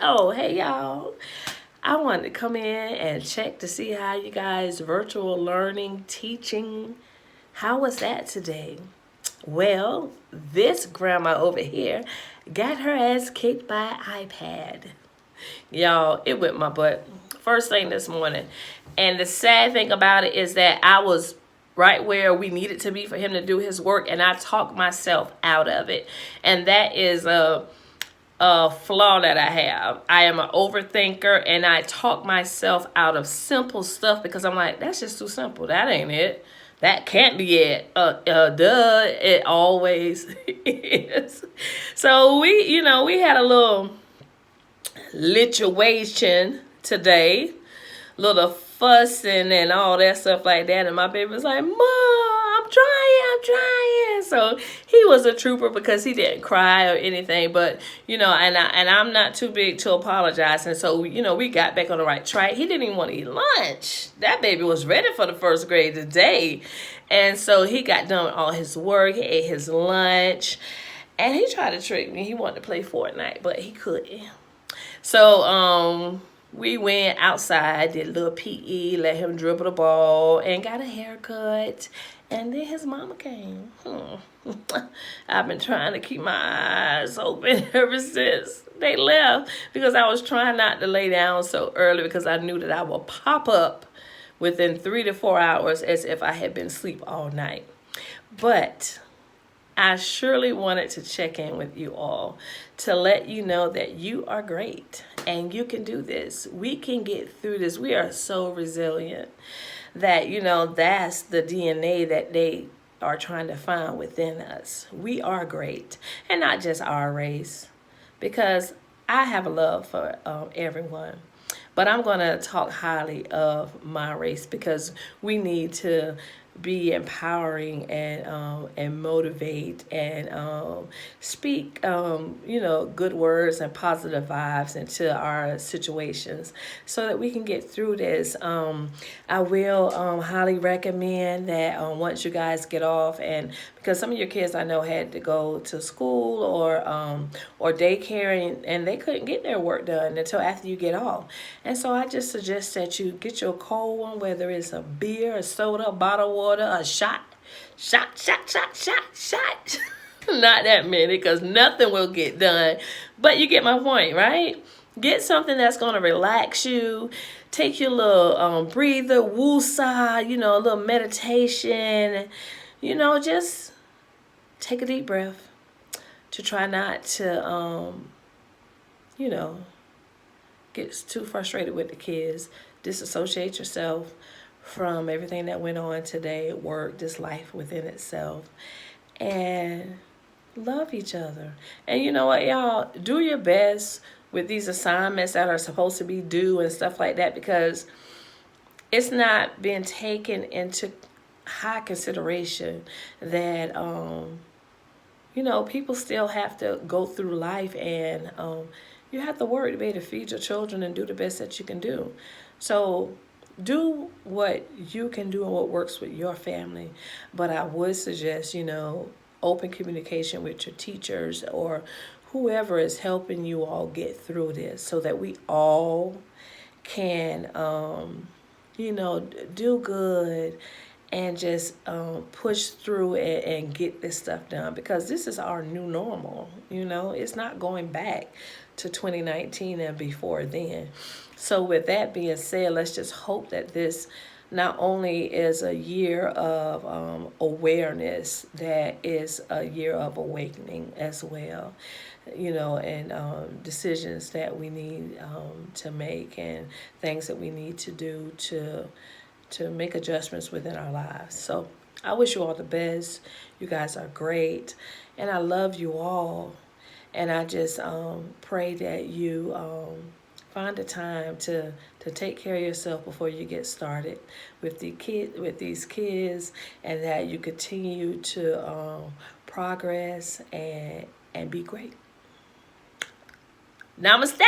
Hey y'all. I wanted to come in and check to see how you guys virtual learning, teaching, how was that today? Well, this grandma over here got her ass kicked by iPad. Y'all, it whipped my butt. First thing this morning. And the sad thing about it is that I was right where we needed to be for him to do his work, and I talked myself out of it. And that is a flaw that I have. I am an overthinker, and I talk myself out of simple stuff because I'm like, that's just too simple. That ain't it. That can't be it. Duh, it always is. So we had a little lituation today, little fussing and all that stuff like that. And my baby was like, Mom, I'm trying. So he was a trooper because he didn't cry or anything. But, and I'm not too big to apologize. And so, we got back on the right track. He didn't even want to eat lunch. That baby was ready for the first grade today. And so he got done with all his work. He ate his lunch. And he tried to trick me. He wanted to play Fortnite, but he couldn't. So, we went outside, did a little PE, let him dribble the ball, and got a haircut. And then his mama came. I've been trying to keep my eyes open ever since they left because I was trying not to lay down so early because I knew that I would pop up within 3 to 4 hours as if I had been asleep all night. But I surely wanted to check in with you all to let you know that you are great and you can do this. We can get through this. We are so resilient that, that's the DNA that they are trying to find within us. We are great, and not just our race, because I have a love for everyone. But I'm going to talk highly of my race because we need to be empowering and motivate and speak good words and positive vibes into our situations so that we can get through this. I will highly recommend that once you guys get off, and because some of your kids I know had to go to school or daycare and they couldn't get their work done until after you get off. And so I just suggest that you get your cold one, whether it's a beer, a soda, a bottle of water, a shot. Not that many because nothing will get done. But you get my point, right? Get something that's going to relax you. Take your little breather, woosah, a little meditation. Just take a deep breath to try not to, get too frustrated with the kids. Disassociate yourself from everything that went on today at work, this life within itself, and love each other. And you know what, y'all? Do your best with these assignments that are supposed to be due and stuff like that because it's not being taken into high consideration that, people still have to go through life and you have to work to be able to feed your children and do the best that you can do. So do what you can do and what works with your family. But I would suggest, open communication with your teachers or whoever is helping you all get through this so that we all can, do good and just push through it and get this stuff done because this is our new normal. It's not going back to 2019 and before then. So with that being said, let's just hope that this not only is a year of awareness, that is a year of awakening as well, and decisions that we need to make and things that we need to do to make adjustments within our lives. So I wish you all the best. You guys are great, and I love you all. And I just pray that you find the time to take care of yourself before you get started with these kids, and that you continue to progress and be great. Namaste.